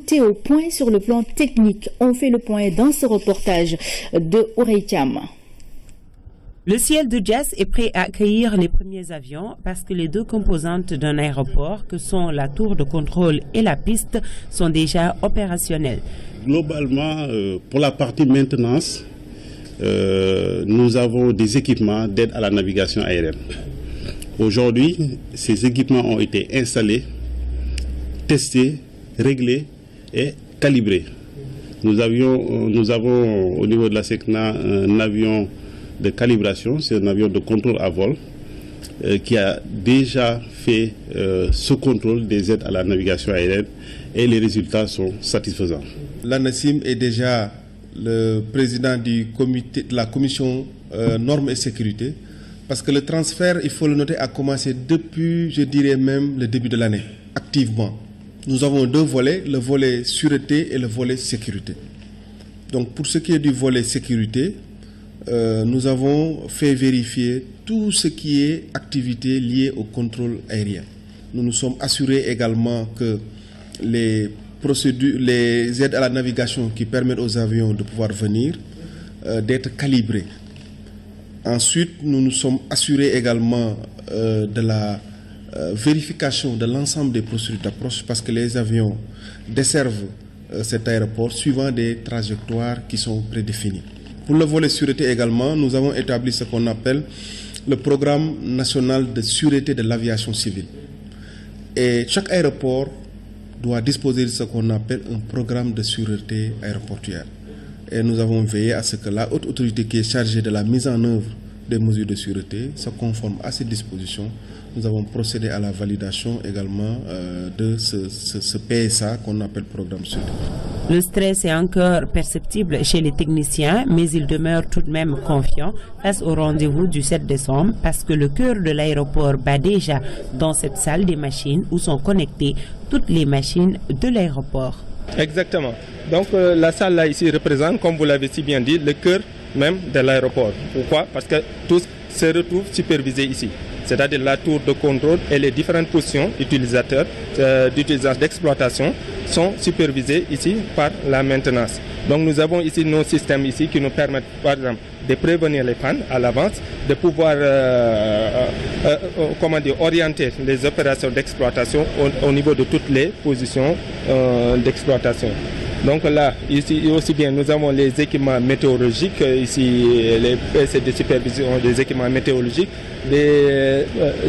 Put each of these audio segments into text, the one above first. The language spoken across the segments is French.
été au point sur le plan technique. On fait le point dans ce reportage de Oureytiam. Le ciel de Diass est prêt à accueillir les premiers avions parce que les deux composantes d'un aéroport, que sont la tour de contrôle et la piste, sont déjà opérationnelles. Globalement, pour la partie maintenance, nous avons des équipements d'aide à la navigation aérienne. Aujourd'hui, ces équipements ont été installés, testés, réglés et calibrés. Nous avons au niveau de la SECNA un avion de calibration, c'est un avion de contrôle à vol qui a déjà fait ce contrôle des aides à la navigation aérienne et les résultats sont satisfaisants. L'ANACIM est déjà le président du comité, de la commission normes et sécurité, parce que le transfert, il faut le noter, a commencé depuis, je dirais même, le début de l'année, activement. Nous avons deux volets, le volet sûreté et le volet sécurité. Donc pour ce qui est du volet sécurité, nous avons fait vérifier tout ce qui est activité liée au contrôle aérien. Nous nous sommes assurés également que les procédures, les aides à la navigation qui permettent aux avions de pouvoir venir, d'être calibrées. Ensuite, nous nous sommes assurés également de la vérification de l'ensemble des procédures d'approche parce que les avions desservent cet aéroport suivant des trajectoires qui sont prédéfinies. Pour le volet sûreté également, nous avons établi ce qu'on appelle le programme national de sûreté de l'aviation civile. Et chaque aéroport doit disposer de ce qu'on appelle un programme de sûreté aéroportuaire. Et nous avons veillé à ce que la haute autorité qui est chargée de la mise en œuvre des mesures de sûreté se conforme à ces dispositions. Nous avons procédé à la validation également de ce PSA qu'on appelle programme sûreté. Le stress est encore perceptible chez les techniciens, mais ils demeurent tout de même confiants face au rendez-vous du 7 décembre parce que le cœur de l'aéroport bat déjà dans cette salle des machines où sont connectées toutes les machines de l'aéroport. Exactement. Donc la salle là ici représente, comme vous l'avez si bien dit, le cœur même de l'aéroport. Pourquoi? Parce que tout se retrouve supervisé ici. C'est-à-dire la tour de contrôle et les différentes positions utilisateurs d'utilisation d'exploitation sont supervisées ici par la maintenance. Donc nous avons ici nos systèmes ici qui nous permettent par exemple de prévenir les pannes à l'avance, de pouvoir orienter les opérations d'exploitation au niveau de toutes les positions d'exploitation. Donc là, ici aussi bien, nous avons les équipements météorologiques, ici les PC de supervision des équipements météorologiques, les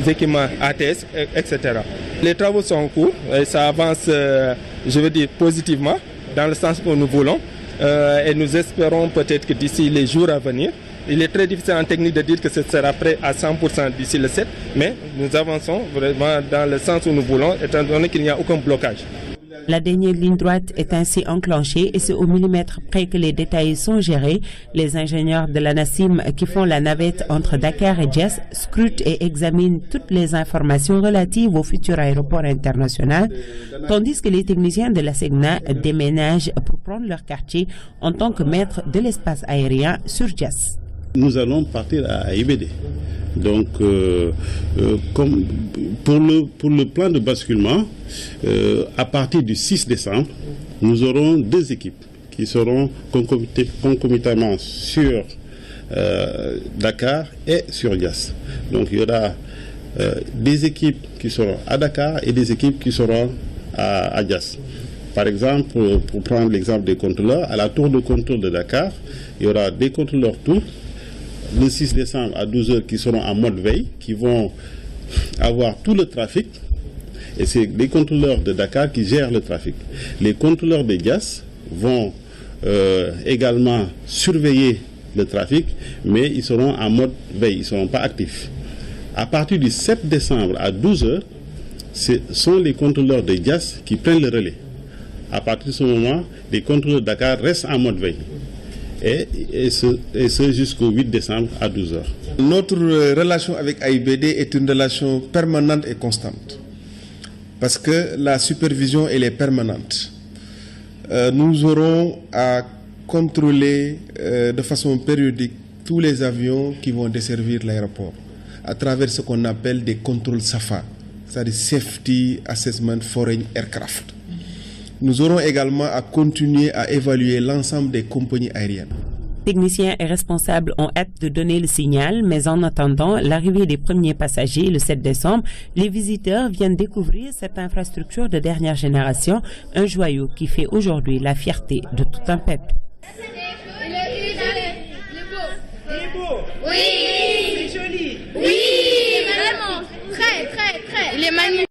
équipements ATS, etc. Les travaux sont en cours et ça avance, je veux dire, positivement, dans le sens que nous voulons. Et nous espérons peut-être que d'ici les jours à venir, il est très difficile en technique de dire que ce sera prêt à 100% d'ici le 7, mais nous avançons vraiment dans le sens où nous voulons, étant donné qu'il n'y a aucun blocage. La dernière ligne droite est ainsi enclenchée et c'est au millimètre près que les détails sont gérés. Les ingénieurs de l'ANACIM qui font la navette entre Dakar et Diass scrutent et examinent toutes les informations relatives au futur aéroport international, tandis que les techniciens de la SECNA déménagent pour prendre leur quartier en tant que maître de l'espace aérien sur Diass. Nous allons partir à IBD. Donc, comme pour le plan de basculement, à partir du 6 décembre, nous aurons deux équipes qui seront concomitamment sur Dakar et sur Diass. Donc, il y aura des équipes qui seront à Dakar et des équipes qui seront à Diass. Par exemple, pour prendre l'exemple des contrôleurs, à la tour de contrôle de Dakar, il y aura des contrôleurs tout. Le 6 décembre à 12 h qui seront en mode veille, qui vont avoir tout le trafic. Et c'est les contrôleurs de Dakar qui gèrent le trafic. Les contrôleurs de Diass vont également surveiller le trafic, mais ils seront en mode veille, ils ne seront pas actifs. À partir du 7 décembre à 12 h, ce sont les contrôleurs de Diass qui prennent le relais. À partir de ce moment, les contrôleurs de Dakar restent en mode veille. Et ce jusqu'au 8 décembre à 12 h. Notre relation avec AIBD est une relation permanente et constante. Parce que la supervision, elle est permanente. Nous aurons à contrôler de façon périodique tous les avions qui vont desservir l'aéroport à travers ce qu'on appelle des contrôles SAFA, c'est-à-dire Safety Assessment Foreign Aircraft. Nous aurons également à continuer à évaluer l'ensemble des compagnies aériennes. Techniciens et responsables ont hâte de donner le signal, mais en attendant l'arrivée des premiers passagers le 7 décembre, les visiteurs viennent découvrir cette infrastructure de dernière génération, un joyau qui fait aujourd'hui la fierté de tout un peuple. Il est beau. Oui. C'est joli. Oui, vraiment. Très. Il est magnifique.